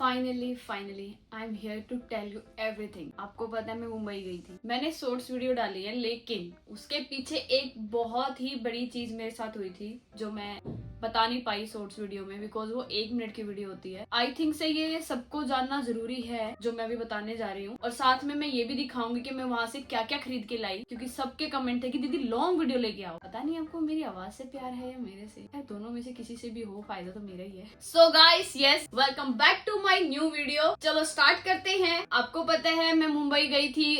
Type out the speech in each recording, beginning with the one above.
Finally I am here to tell you everything. आपको पता है मैं मुंबई गई थी, मैंने शॉर्ट्स वीडियो डाली है, लेकिन उसके पीछे एक बहुत ही बड़ी चीज मेरे साथ हुई थी जो मैं बता नहीं पाई शॉर्ट्स वीडियो में, बिकॉज वो 1 मिनट की वीडियो होती है। आई थिंक से ये सबको जानना जरूरी है जो मैं अभी बताने जा रही हूँ, और साथ में मैं ये भी दिखाऊंगी कि मैं वहाँ से क्या क्या खरीद के लाई, क्योंकि सबके कमेंट थे कि दीदी लॉन्ग वीडियो लेके आओ। पता नहीं आपको मेरी आवाज से प्यार है या मेरे से, दोनों में से किसी से भी हो, फायदा तो मेरा ही है। So guys, yes, welcome back to my new video. चलो स्टार्ट करते हैं। आपको पता है मैं मुंबई गई थी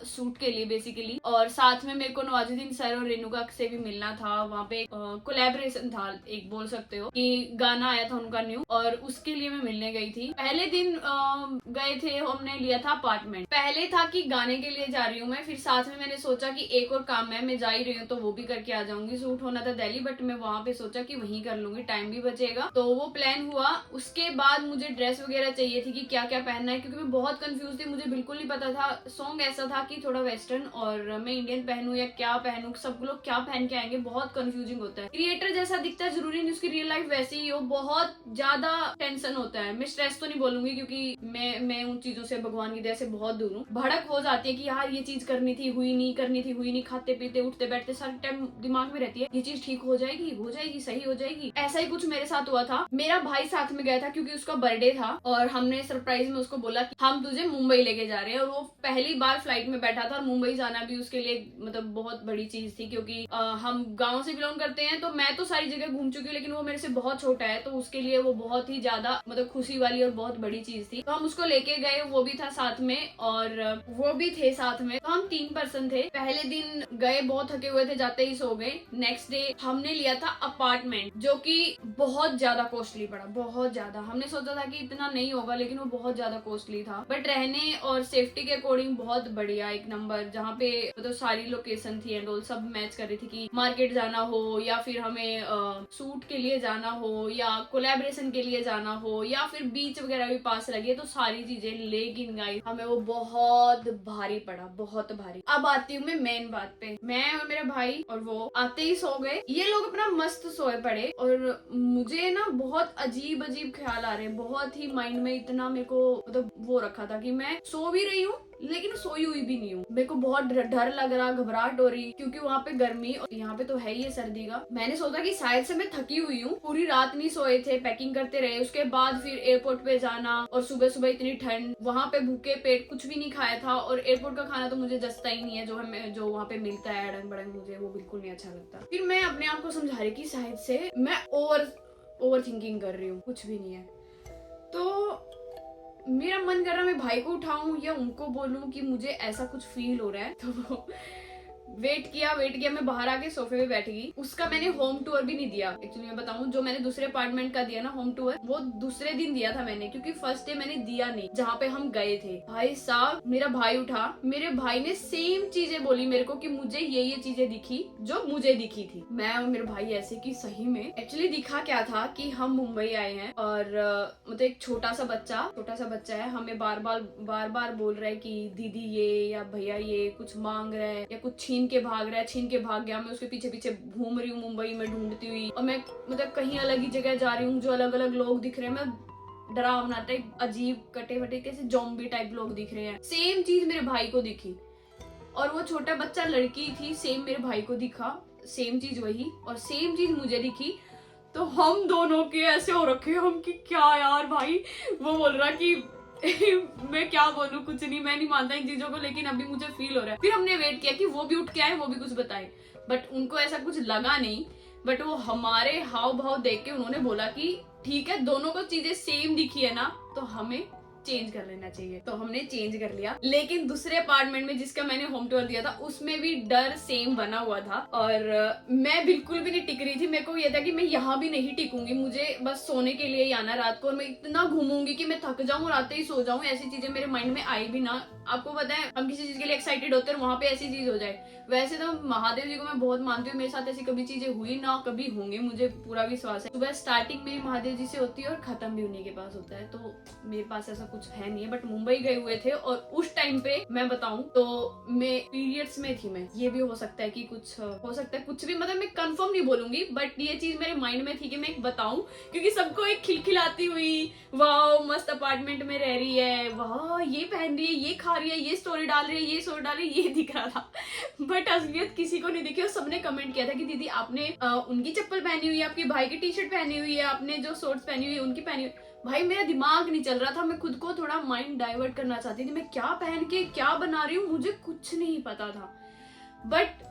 शूट के लिए बेसिकली, और साथ में मेरे को नवाजुद्दीन सर और रेणुका से भी मिलना था। वहाँ पे कोलैबोरेशन था, एक बोल सकते हो कि गाना आया था उनका न्यू, और उसके लिए मैं मिलने गई थी। पहले दिन गए थे, हमने लिया था अपार्टमेंट। पहले था कि गाने के लिए जा रही हूँ मैं, फिर साथ में मैंने सोचा कि एक और काम है, मैं जा ही रही हूँ तो वो भी करके आ जाऊंगी। शूट होना था दिल्ली, बट मैं वहाँ पे सोचा कि वहीं कर लूंगी, टाइम भी बचेगा, तो वो प्लान हुआ। उसके बाद मुझे ड्रेस वगैरह चाहिए थी कि क्या क्या पहनना है, क्योंकि मैं बहुत कंफ्यूज थी, मुझे बिल्कुल नहीं पता था। सॉन्ग ऐसा था कि थोड़ा वेस्टर्न और मैं इंडियन पहनूं या क्या पहनूं, सब लोग क्या पहन के आएंगे, बहुत कंफ्यूजिंग होता है। क्रिएटर जैसा दिखता है, जरूरी नहीं उसकी रियल लाइफ वैसी ही हो, बहुत ज्यादा टेंशन होता है। मैं स्ट्रेस तो नहीं बोलूंगी, क्योंकि मैं उन चीजों से भगवान की दया से बहुत दूर हूँ। भड़क हो जाती है कि यार ये चीज करनी थी, हुई नहीं, करनी थी, हुई नहीं, खाते पीते उठते बैठते सारे टाइम दिमाग में रहती है ये चीज ठीक हो जाएगी, सही हो जाएगी। ऐसा ही कुछ मेरे साथ हुआ था। मेरा भाई साथ में गया था क्योंकि उसका बर्थडे था, और हमने सरप्राइज में उसको बोला कि हम तुझे मुंबई लेके जा रहे हैं, और वो पहली बार फ्लाइट में बैठा था, और मुंबई जाना भी उसके लिए मतलब बहुत बड़ी चीज थी, क्योंकि हम गाँव से बिलोंग करते हैं, तो मैं तो सारी जगह घूम चुकी हूँ, लेकिन वो मेरे से बहुत छोटा है, तो उसके लिए वो बहुत ही ज्यादा मतलब खुशी वाली और बहुत बड़ी चीज थी। तो हम उसको लेके गए, वो भी था साथ में, और वो भी थे साथ में, तो हम 3 पर्सन थे। पहले दिन गए, बहुत थके हुए थे, जाते ही सो गए। नेक्स्ट डे हमने लिया था अपार्टमेंट, जो कि बहुत ज्यादा कॉस्टली पड़ा, बहुत ज्यादा। हमने सोचा था कि इतना नहीं होगा, लेकिन वो बहुत ज्यादा कॉस्टली था, बट रहने और सेफ्टी के अकॉर्डिंग बहुत बढ़िया, एक नंबर। जहाँ पे मतलब सारी लोकेशन थी एंड ऑल सब मैच कर रही थी, कि मार्केट जाना हो या फिर हमें शूट के लिए जाना हो या कोलैबोरेशन के लिए जाना हो या फिर बीच वगैरह भी पास लगे, तो सारी चीजें। लेकिन गाइस हमें वो बहुत भारी पड़ा, बहुत भारी। अब आती हूँ मैं मेन बात पे। मैं और मेरा भाई और वो आते ही सो गए। ये लोग अपना मस्त सोए पड़े, और मुझे ना बहुत अजीब अजीब ख्याल आ रहे हैं, बहुत ही माइंड में इतना मेरे को मतलब वो रखा था कि मैं सो भी रही हूँ लेकिन सोई हुई भी नहीं हूँ। मेरे को बहुत डर लग रहा, घबराहट हो रही, क्योंकि वहाँ पे गर्मी और यहाँ पे तो है ही सर्दी का। मैंने सोचा कि शायद से मैं थकी हुई हूँ, पूरी रात नहीं सोए थे, पैकिंग करते रहे। उसके बाद फिर एयरपोर्ट पे जाना, और सुबह सुबह इतनी ठंड, वहाँ पे भूखे पेट कुछ भी नहीं खाया था, और एयरपोर्ट का खाना तो मुझे जचता ही नहीं है, जो वहाँ पे मिलता है अड़ंग बड़ंग, मुझे वो बिल्कुल नहीं अच्छा लगता। फिर मैं अपने आप को समझा रही कि शायद से मैं ओवर थिंकिंग कर रही हूँ, कुछ भी नहीं है। तो मेरा मन कर रहा है मैं भाई को उठाऊं या उनको बोलूं कि मुझे ऐसा कुछ फील हो रहा है। तो वेट किया, मैं बाहर आके सोफे पे बैठ गई। उसका मैंने होम टूर भी नहीं दिया। एक्चुअली मैं बताऊं, जो मैंने दूसरे अपार्टमेंट का दिया ना होम टूर, वो दूसरे दिन दिया था मैंने, क्योंकि फर्स्ट डे मैंने दिया नहीं जहाँ पे हम गए थे। भाई साहब, मेरा भाई उठा, मेरे भाई ने सेम चीजें बोली मेरे को कि मुझे ये चीजें दिखी जो मुझे दिखी थी। मैं और मेरे भाई ऐसे कि सही में। एक्चुअली दिखा क्या था कि हम मुंबई आए हैं, और मतलब एक छोटा सा बच्चा है, हमें बार बार बोल रहा है कि दीदी ये या भैया ये कुछ मांग रहा है या कुछ छीन के भाग गया। मैं उसके पीछे घूम रही हूँ मुंबई में ढूंढती हुई, और मैं मतलब कहीं अलग ही जगह जा रही हूँ, जो अलग अलग लोग दिख रहे हैं। मैं डरावना टाइप, अजीब कटे वटे कैसे जॉम्बी टाइप लोग दिख रहे हैं। सेम चीज मेरे भाई को दिखी, और वो छोटा बच्चा लड़की थी, सेम मेरे भाई को दिखा, सेम चीज वही, और सेम चीज मुझे दिखी। तो हम दोनों के ऐसे हो रखे हम कि क्या यार भाई। वो बोल रहा कि मैं क्या बोलूं, कुछ नहीं, मैं नहीं मानता इन चीजों को, लेकिन अभी मुझे फील हो रहा है। फिर हमने वेट किया कि वो भी उठ के आए, वो भी कुछ बताए, बट उनको ऐसा कुछ लगा नहीं। बट वो हमारे हाव भाव देख के उन्होंने बोला कि ठीक है, दोनों को चीजें सेम दिखी है ना, तो हमें चेंज कर लेना चाहिए। तो हमने चेंज कर लिया। लेकिन दूसरे अपार्टमेंट में जिसका मैंने होम टूर दिया था, उसमें भी डर सेम बना हुआ था, और मैं बिल्कुल भी नहीं टिक रही थी। मेरे को ये था कि मैं यहाँ भी नहीं टिकूंगी, मुझे बस सोने के लिए ही आना रात को, और मैं इतना घूमूंगी कि मैं थक जाऊं और आते ही सो जाऊं। ऐसी चीजें मेरे माइंड में आई भी ना। आपको पता है, हम किसी चीज के लिए एक्साइटेड होते हैं और वहां पे ऐसी चीज हो जाए। वैसे तो महादेव जी को मैं बहुत मानती हूँ, मेरे साथ ऐसी कभी चीजें हुई ना कभी होंगी, मुझे पूरा विश्वास है। सुबह स्टार्टिंग मेरी महादेव जी से होती है और खत्म भी उन्हीं के पास होता है, तो मेरे पास ऐसा कुछ कुछ है नहीं है, बट मुंबई गए हुए थे और उस टाइम पे मैं बताऊं तो मैं पीरियड्स में थी। मैं ये भी हो सकता है कि कुछ हो सकता है, कुछ भी, मतलब मैं कंफर्म नहीं बोलूंगी, बट ये चीज मेरे माइंड में थी कि मैं बताऊं, क्योंकि सबको एक खिलखिलाती हुई वाह मस्त अपार्टमेंट में रह रही है, वाह ये पहन रही है, ये खा रही है, ये स्टोरी डाल रही है, ये स्टोरी डाल रही है, ये दिख रहा था। बट असलियत किसी को नहीं दिखी और सबने कमेंट किया था कि दीदी आपने उनकी चप्पल पहनी हुई है, आपके भाई की टी शर्ट पहनी हुई है, आपने जो शॉर्ट्स पहनी हुई है उनकी पहनी हुई। भाई मेरा दिमाग नहीं चल रहा था, मैं खुद को थोड़ा माइंड डाइवर्ट करना चाहती थी, मैं क्या पहन के क्या बना रही हूँ मुझे कुछ नहीं पता था। बट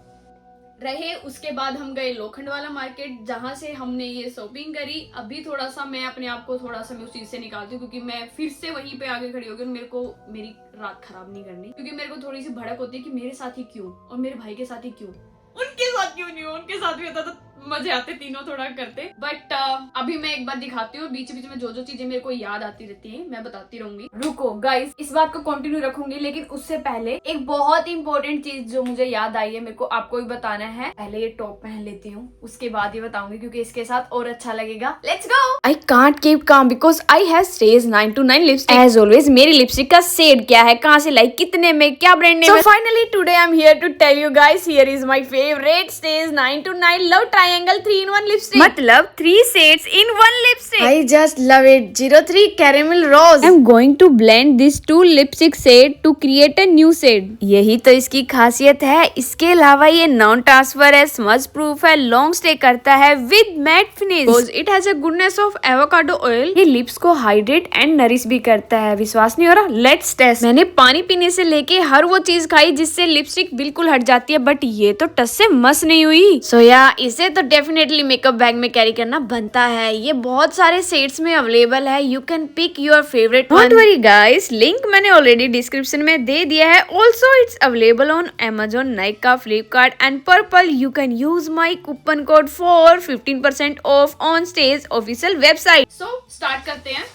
रहे उसके बाद हम गए लोखंड वाला मार्केट, जहां से हमने ये शॉपिंग करी। अभी थोड़ा सा मैं अपने आप को थोड़ा सा मैं उस चीज से निकालती हूँ, क्योंकि मैं फिर से वहीं पे आगे खड़ी हो गई। मेरे को मेरी रात खराब नहीं करनी, क्योंकि मेरे को थोड़ी सी भड़क होती है कि मेरे साथ ही क्यों और मेरे भाई के साथ ही क्यों, उनके साथ क्यों नहीं हो, उनके साथ भी होता तो मजे आते, तीनों थोड़ा करते। बट अभी मैं एक बार दिखाती हूँ, बीच बीच में जो जो चीजें मेरे को याद आती रहती है मैं बताती रहूंगी। रुको गाइस, इस बात को कंटिन्यू रखूंगी, लेकिन उससे पहले एक बहुत इंपॉर्टेंट चीज जो मुझे याद आई है, मेरे को आपको भी बताना है। पहले ये टॉप पहन लेती हूँ, उसके बाद ये बताऊंगी, क्योंकि इसके साथ और अच्छा लगेगा। Let's go. I can't keep calm because I have Stays 929 lipstick. As always, मेरी लिपस्टिक का शेड क्या है, कहाँ से लाई, कितने में, क्या ब्रांड नेम है। So finally today I'm here to tell you guys, here is my favorite Stays 929 Love Triangle 3-in-1 lipstick. मतलब 3 shades in 1 lipstick. I just love it. 03 Caramel Rose. I'm going to blend these 2 lipstick shade to create a new shade. यही तो इसकी खासियत है। इसके अलावा ये non transfer है, स्मज प्रूफ है, लॉन्ग स्टे करता है with matte finish. It has a goodness of avocado oil. ये लिप्स को हाइड्रेट एंड नरिश भी करता है। विश्वास नहीं हो रहा? Let's test. मैंने पानी पीने से लेके हर वो चीज खाई जिससे लिपस्टिक बिल्कुल हट जाती है, बट ये तो टच से मस नहीं हुई। सो या इसे तो डेफिनेटली मेकअप बैग में कैरी करना बनता है। ये बहुत सारे शेड्स में अवेलेबल है, you can pick your favourite. Don't worry guys, link मैंने ऑलरेडी डिस्क्रिप्शन में दे दिया है। Also it's available on Amazon, Nykaa, Flipkart and Purplle. You can use my coupon code for 15% off on stage official website. So start करते हैं।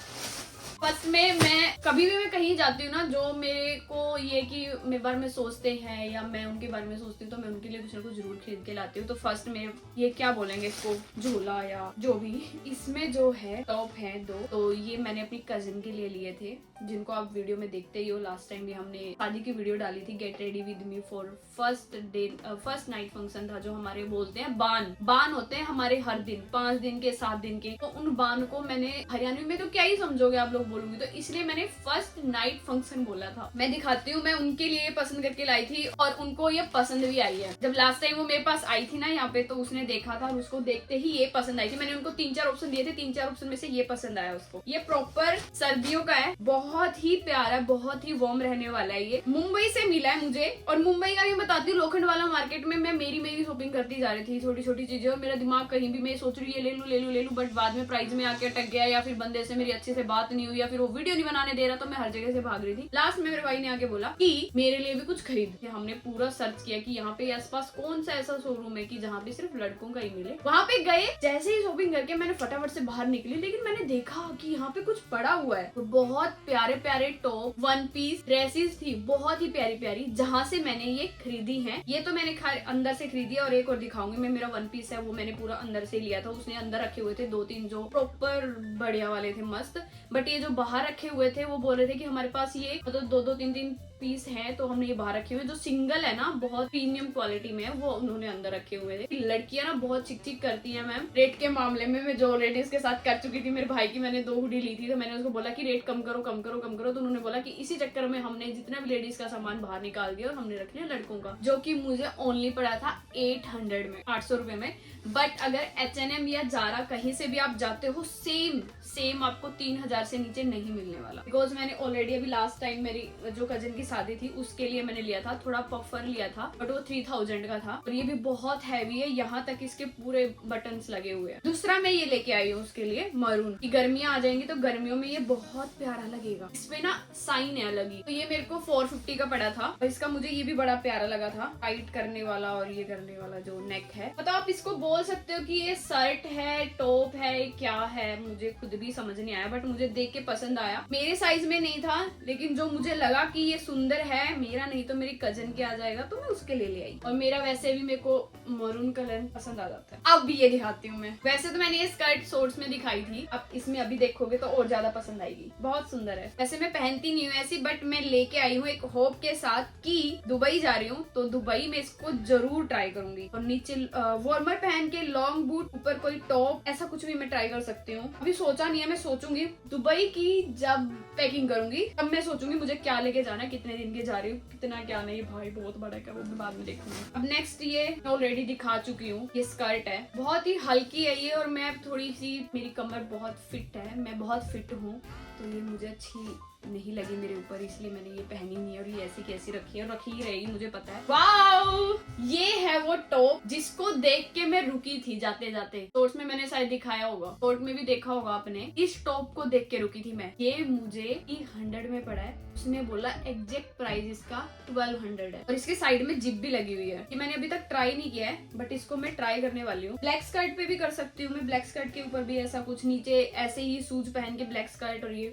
First में मैं कभी भी मैं कहीं जाती हूँ ना, जो मेरे को ये कि मेरे बारे में सोचते हैं या मैं उनके बारे में सोचती हूँ, तो मैं उनके लिए कुछ ना कुछ जरूर खरीद के लाती हूँ। तो फर्स्ट में ये क्या बोलेंगे इसको, झोला या जो भी, इसमें जो है टॉप है 2, तो ये मैंने अपनी कजिन के लिए लिए थे, जिनको आप वीडियो में देखते ही हो। लास्ट टाइम भी हमने शादी की वीडियो डाली थी, get ready with me for first night function था, जो हमारे बोलते हैं बान होते हैं हमारे हर दिन, 5 दिन के 7 दिन के। तो उन बान को मैंने हरियाणवी में तो क्या ही समझोगे आप लोग बोलूंगी, तो इसलिए मैंने फर्स्ट नाइट फंक्शन बोला था। मैं दिखाती हूँ, मैं उनके लिए पसंद करके लाई थी और उनको ये पसंद भी आई है। जब लास्ट टाइम वो मेरे पास आई थी ना यहाँ पे, तो उसने देखा था और उसको देखते ही ये पसंद आई थी। मैंने उनको 3-4 ऑप्शन दिए थे, 3-4 ऑप्शन में से ये पसंद आया उसको। ये प्रॉपर सर्दियों का है, बहुत ही प्यारा, बहुत ही वार्म रहने वाला है। ये मुंबई से मिला है मुझे, और मुंबई का भी बताती हूँ, लोखंड वाला मार्केट में मैं मेरी शॉपिंग करती जा रही थी, छोटी छोटी चीजें, और मेरा दिमाग कहीं भी, मैं सोच रही है ले लूं, बट बाद में प्राइस में आके अटक गया, या फिर बंदे से मेरी अच्छे से बात नहीं हुई, या फिर वो वीडियो नहीं बनाने दे रहा, तो मैं हर जगह से भाग रही थी। लास्ट में मेरे भाई ने आके बोला कि मेरे लिए भी कुछ खरीद। हमने पूरा सर्च किया कि यहाँ पे आसपास कौन सा ऐसा शोरूम है कि जहाँ पे सिर्फ लड़कों का ही मिले। वहाँ पे गए, जैसे ही शॉपिंग करके मैंने फटाफट से बाहर निकली, लेकिन मैंने देखा कि यहाँ पे कुछ पड़ा हुआ है। तो बहुत प्यारे प्यारे टॉप, 1 पीस ड्रेसेस थी, बहुत ही प्यारी प्यारी, जहाँ से मैंने ये खरीदी है। ये तो मैंने अंदर से खरीदी है, और एक और दिखाऊंगी मैं। मेरा 1 पीस है, वो मैंने पूरा अंदर से लिया था। उसने अंदर रखे हुए थे 2-3 जो प्रॉपर बढ़िया वाले थे, मस्त। बट ये जो बाहर रखे हुए थे, वो बोल रहे थे कि हमारे पास ये मतलब 2-3 पीस हैं, तो हमने ये बाहर रखे हुए। जो सिंगल है ना, बहुत प्रीमियम क्वालिटी में है, वो उन्होंने अंदर रखे हुए थे। लड़कियां ना बहुत चिक करती हैं मैम रेट के मामले में। मैं जो ऑलरेडी उसके साथ कर चुकी थी, मेरे भाई की मैंने 2 हुडी ली थी, तो मैंने उसको बोला कि रेट कम करो। तो उन्होंने बोला कि इसी चक्कर में हमने जितना भी लेडीज का सामान बाहर निकाल दिया और हमने रख लिया लड़कों का, जो कि मुझे ओनली पड़ा था 800 में, 800 रुपए में। बट अगर H&M या जारा कहीं से भी आप जाते हो, सेम आपको 3000 से नीचे नहीं मिलने वाला। बिकॉज मैंने ऑलरेडी अभी लास्ट टाइम मेरी जो कजिन की शादी थी, उसके लिए मैंने लिया था, थोड़ा पफर लिया था, बट वो 3000 का था, और ये भी बहुत हैवी है, यहाँ तक इसके पूरे बटन्स लगे हुए हैं। दूसरा मैं ये लेके आई हूँ उसके लिए मरून, की गर्मियां आ जाएंगी तो गर्मियों में ये बहुत प्यारा लगेगा। इसपे ना साइन है अलग ही, तो ये मेरे को 450 का पड़ा था, और इसका मुझे ये भी बड़ा प्यारा लगा था, टाइट करने वाला और ये करने वाला जो नेक है। मतलब आप इसको बोल सकते हो कि ये शर्ट है, टॉप है, क्या है, मुझे खुद भी समझ नहीं आया, बट मुझे देख के पसंद आया। मेरे साइज में नहीं था, लेकिन जो मुझे लगा कि ये सुंदर है, मेरा नहीं तो मेरी कजन के आ जाएगा, तो मैं उसके ले आई। और मेरा वैसे भी मेरे को मरून कलर पसंद आ जाता है। अब भी ये दिखाती हूँ मैं। वैसे तो मैंने ये स्कर्ट शॉर्ट्स में दिखाई थी, अब इसमें अभी देखोगे तो और ज्यादा पसंद आएगी। बहुत सुंदर है। वैसे मैं पहनती नहीं हूँ ऐसी, बट मैं लेके आई हूँ एक होप के साथ कि दुबई जा रही हूँ तो दुबई में इसको जरूर ट्राई करूंगी। और नीचे वार्मर पहन के लॉन्ग बूट, ऊपर कोई टॉप, ऐसा कुछ भी मैं ट्राई कर सकती हूँ। अभी सोचा नहीं है, मैं सोचूंगी दुबई की जब पैकिंग करूंगी तब मैं सोचूंगी मुझे क्या लेके जाना है, कितने दिन के जा रही हूँ, कितना क्या नहीं। भाई बहुत बड़ा है, वो मैं बाद में देखूंगी। अब नेक्स्ट ये ऑलरेडी दिखा चुकी हूँ, ये स्कर्ट है, बहुत ही हल्की है ये। और मैं थोड़ी सी, मेरी कमर बहुत फिट है, मैं बहुत फिट हूँ, तो ये मुझे अच्छी नहीं लगी मेरे ऊपर, इसलिए मैंने ये पहनी नहीं है। और ये ऐसी कैसी रखी है, और रखी ही रहेगी, मुझे पता है। वाओ, ये है वो टॉप जिसको देख के मैं रुकी थी जाते जाते। शॉर्ट्स में मैंने शायद दिखाया होगा, शॉर्ट में भी देखा होगा आपने। इस टॉप को देख के रुकी थी मैं। ये मुझे 100 में पड़ा है। उसने बोला एग्जैक्ट प्राइस इसका 1200 है, और इसके साइड में जिप भी लगी हुई है। ये मैंने अभी तक ट्राई नहीं किया है, बट इसको मैं ट्राई करने वाली हूँ। ब्लैक स्कर्ट पे भी कर सकती हूँ मैं, ब्लैक स्कर्ट के ऊपर भी ऐसा कुछ, नीचे ऐसे ही शूज पहन के ब्लैक स्कर्ट, और ये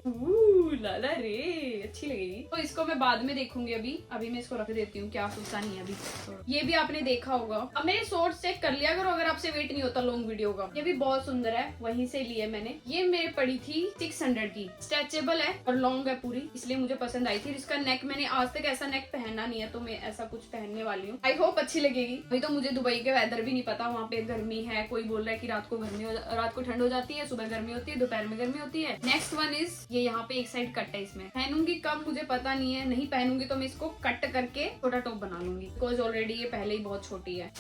लाला रे अच्छी लगेगी। तो इसको मैं बाद में देखूंगी, अभी मैं इसको रख देती हूँ, क्या सोचा नहीं है अभी। ये भी आपने देखा होगा। अब मैंने शॉर्ट्स चेक कर लिया करो अगर आपसे वेट नहीं होता लॉन्ग वीडियो का। ये भी बहुत सुंदर है, वहीं से लिए मैंने। ये मेरे पड़ी थी 600 की, स्ट्रेचेबल है और लॉन्ग है पूरी, इसलिए मुझे पसंद आई थी। इसका नेक मैंने आज तक ऐसा नेक पहना नहीं है, तो मैं ऐसा कुछ पहनने वाली हूँ। आई होप अच्छी लगेगी। अभी तो मुझे दुबई के वेदर भी नहीं पता, वहाँ पे गर्मी है, कोई बोल रहा है कि रात को ठंड हो जाती है, सुबह गर्मी होती है, दोपहर में गर्मी होती है। नेक्स्ट वन इज ये, यहाँ पे एक साइड कट है, इसमें पहनूंगी कब मुझे पता नहीं है। नहीं पहनूंगी तो मैं इसको कट करके छोटा टॉप बना लूंगी, बिकॉज ऑलरेडी ये पहले ही बहुत छोटी है।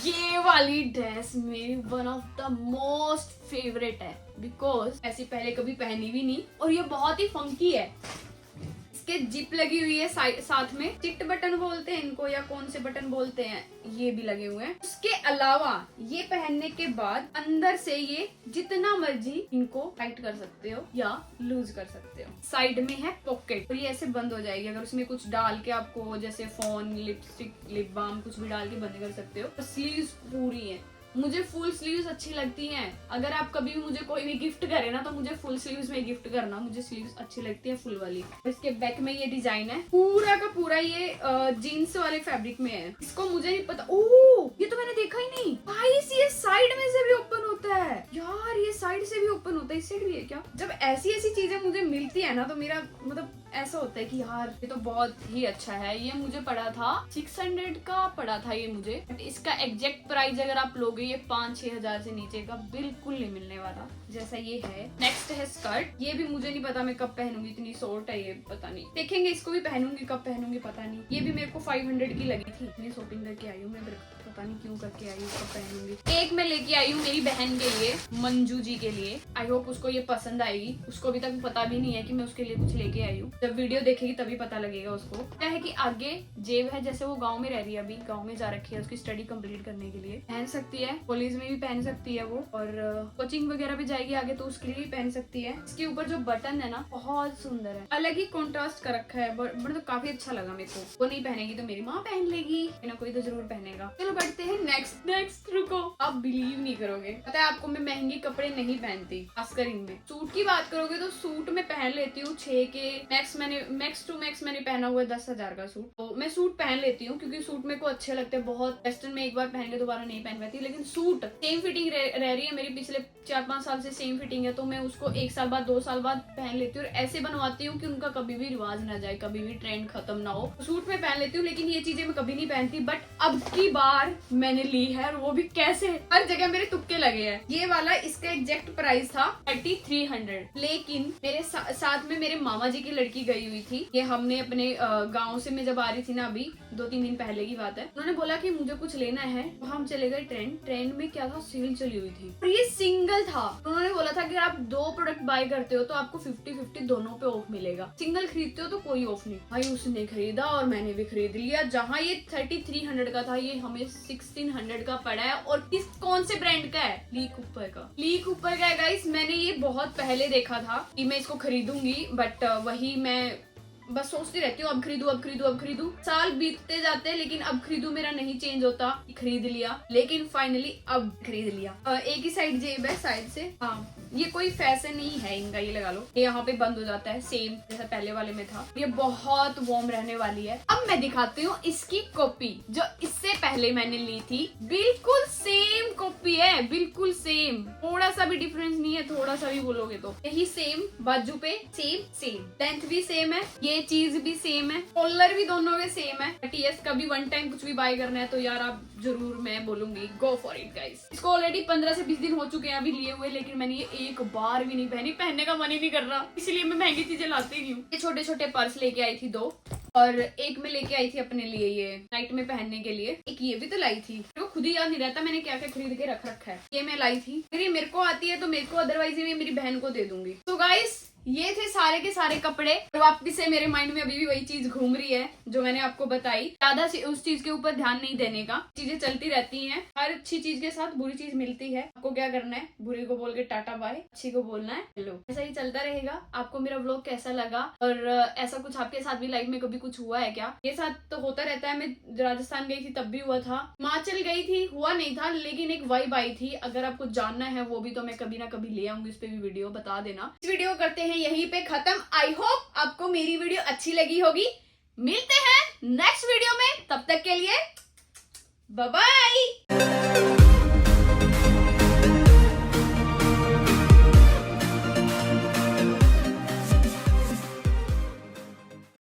ये वाली ड्रेस मेरी one of the most favourite है, बिकॉज ऐसी पहले कभी पहनी भी नहीं, और ये बहुत ही फंकी है। इसके जिप लगी हुई है साथ में, चिट बटन बोलते हैं इनको या कौन से बटन बोलते हैं, ये भी लगे हुए हैं। उसके अलावा ये पहनने के बाद अंदर से ये जितना मर्जी इनको टाइट कर सकते हो या लूज कर सकते हो। साइड में है पॉकेट, और ये ऐसे बंद हो जाएगी। अगर उसमें कुछ डाल के आपको, जैसे फोन, लिपस्टिक, लिप बाम कुछ भी डाल के बंद कर सकते हो। स्लीव्स पूरी है, मुझे फुल स्लीव्स अच्छी लगती हैं। अगर आप कभी भी मुझे कोई भी गिफ्ट करे ना, तो मुझे फुल स्लीव्स में गिफ्ट करना, मुझे स्लीव्स अच्छी लगती है फुल वाली। इसके बैक में ये डिजाइन है, पूरा का पूरा ये जीन्स वाले फैब्रिक में है। इसको मुझे नहीं पता, ओह ये तो मैंने देखा ही नहीं। भाई ये साइड में से भी ओपन होता है यार, ये साइड से भी ओपन होता है, इससे भी है क्या? जब ऐसी ऐसी चीजें मुझे मिलती है ना, तो मेरा मतलब ऐसा होता है कि यार ये तो बहुत ही अच्छा है। ये मुझे पड़ा था 600 का पड़ा था ये मुझे, बट इसका एग्जैक्ट प्राइस अगर आप लोगे ये 5-6 हजार से नीचे का बिल्कुल नहीं मिलने वाला, जैसा ये है। नेक्स्ट है स्कर्ट, ये भी मुझे नहीं पता मैं कब पहनूंगी, इतनी शॉर्ट है ये, पता नहीं, देखेंगे। इसको भी पहनूंगी, कब पहनूंगी पता नहीं। ये भी मेरे को 500 की लगी थी, इतनी शॉपिंग करके आई हूँ मैं, पता नहीं क्यों करके आई हूँ, कब पहनूंगी। एक मैं लेके आई हूँ मेरी बहन के लिए, मंजू जी के लिए। आई होप उसको ये पसंद आएगी। उसको अभी तक पता भी नहीं है कि मैं उसके लिए कुछ लेके आई हूँ, जब वीडियो देखेगी तभी पता लगेगा उसको। क्या है कि आगे जेब है, जैसे वो गाँव में रह रही है, अभी गाँव में जा रखी है उसकी स्टडी कंप्लीट करने के लिए, पहन सकती है। कॉलेज में भी पहन सकती है वो, और कोचिंग वगैरह भी जाएगी आगे, तो उसके लिए भी पहन सकती है। इसके ऊपर जो बटन है ना, बहुत सुंदर है, अलग ही कॉन्ट्रास्ट कर रखा है, मतलब काफी अच्छा लगा मेरे को। वो नहीं पहनेगी तो मेरी माँ पहन लेगी, ना कोई तो जरूर पहनेगा। चलो बढ़ते हैं नेक्स्ट। रुको, आप बिलीव नहीं करोगे, पता है आपको, मैं महंगे कपड़े नहीं पहनती, खासकर इनमें। सूट की बात करोगे तो सूट में पहन लेती हूँ 6 के, मैक्स टू मैक्स मैंने पहना हुआ है 10,000 का सूट, तो मैं सूट पहन लेती हूँ, क्योंकि सूट मेरे को अच्छे लगते हैं बहुत। वेस्टर्न में एक बार पहन के दोबारा नहीं पहन पाती, लेकिन सूट सेम फिटिंग रह रही है मेरी, पिछले 4-5 साल से सेम फिटिंग है, तो मैं उसको 1 साल बाद 2 साल बाद पहन लेती हूँ, और ऐसे बनवाती हूँ कि उनका कभी भी रिवाज ना जाए, कभी भी ट्रेंड खत्म ना हो। सूट में पहन लेती हूँ, लेकिन ये चीजें मैं कभी नहीं पहनती, बट अब की बार मैंने ली है, और वो भी कैसे, हर जगह मेरे तुक्के लगे हैं। ये वाला, इसका एग्जैक्ट प्राइस था 3300, लेकिन मेरे साथ में मेरे मामा जी की लड़की गई हुई थी। ये हमने अपने गाँव से मैं जब आ रही थी ना, अभी 2-3 दिन पहले की बात है, उन्होंने बोला कि मुझे कुछ लेना है, तो हम चले गए ट्रेंड में। क्या था, सेल चली हुई थी, और ये सिंगल था। उन्होंने बोला था कि आप 2 प्रोडक्ट बाय करते हो तो आपको 50-50 दोनों पे ऑफ मिलेगा, सिंगल खरीदते हो तो कोई ऑफ नहीं। भाई उसने खरीदा और मैंने भी खरीद लिया। जहाँ ये 3300 का था, ये हमें 1600 का पड़ा है। और कौन से ब्रांड का है, ली कूपर का है गाइस। मैंने ये बहुत पहले देखा था कि मैं इसको खरीदूंगी, बट वही मैं बस सोचती रहती हूँ, अब खरीदूं। साल बीतते जाते हैं, लेकिन अब खरीदूं मेरा नहीं चेंज होता। खरीद लिया, लेकिन फाइनली अब खरीद लिया। एक ही साइड जेब है साइड से, हाँ ये कोई फैशन नहीं है इनका, ये लगा लो। ये यहाँ पे बंद हो जाता है सेम जैसा पहले वाले में था। ये बहुत वार्म रहने वाली है। अब मैं दिखाती हूँ इसकी कॉपी जो इससे पहले मैंने ली थी। बिल्कुल सेम कॉपी है, बिल्कुल सेम, थोड़ा सा भी डिफरेंस नहीं है, थोड़ा सा भी बोलोगे तो। यही सेम बाजू पे सेम लेंथ भी सेम है, ये चीज भी सेम है, कॉलर भी दोनों के सेम है। बट यस कभी वन टाइम कुछ भी बाय करना है तो यार आप जरूर, मैं बोलूंगी गो फॉर इट गाइस। इसको ऑलरेडी 15 से 20 दिन हो चुके हैं अभी लिए हुए, लेकिन मैंने ये एक बार भी नहीं पहनी, पहनने का मन ही नहीं कर रहा, इसलिए मैं महंगी चीजें लाती नहीं हूँ। ये छोटे छोटे पर्स लेके आई थी 2, और एक में लेके आई थी अपने लिए ये नाइट में पहनने के लिए। एक ये भी तो लाई थी, मेरे को खुद ही याद नहीं रहता मैंने क्या क्या खरीद के रख रखा है। ये मैं लाई थी, फिर ये मेरे को आती है तो मेरे को, अदरवाइज मैं मेरी बहन को दे दूंगी। तो गाइस ये थे सारे के सारे कपड़े, और वापस से मेरे माइंड में अभी भी वही चीज घूम रही है जो मैंने आपको बताई। ज्यादा उस चीज के ऊपर ध्यान नहीं देने का, चीजें चलती रहती हैं। हर अच्छी चीज के साथ बुरी चीज मिलती है। आपको क्या करना है, बुरी को बोल के टाटा बाय, अच्छी को बोलना है हेलो। ऐसा ही चलता रहेगा। आपको मेरा व्लॉग कैसा लगा, और ऐसा कुछ आपके साथ भी लाइफ में कभी कुछ हुआ है क्या? ये साथ तो होता रहता है। मैं राजस्थान गई थी तब भी हुआ था, हिमाचल गई थी हुआ नहीं था, लेकिन एक वाइब आई थी। अगर आपको जानना है वो भी तो मैं कभी ना कभी ले आऊंगी, इस पे भी वीडियो बता देना। इस वीडियो करते हैं यहीं पे खत्म। आई होप आपको मेरी वीडियो अच्छी लगी होगी। मिलते हैं नेक्स्ट वीडियो में, तब तक के लिए बाय बाय।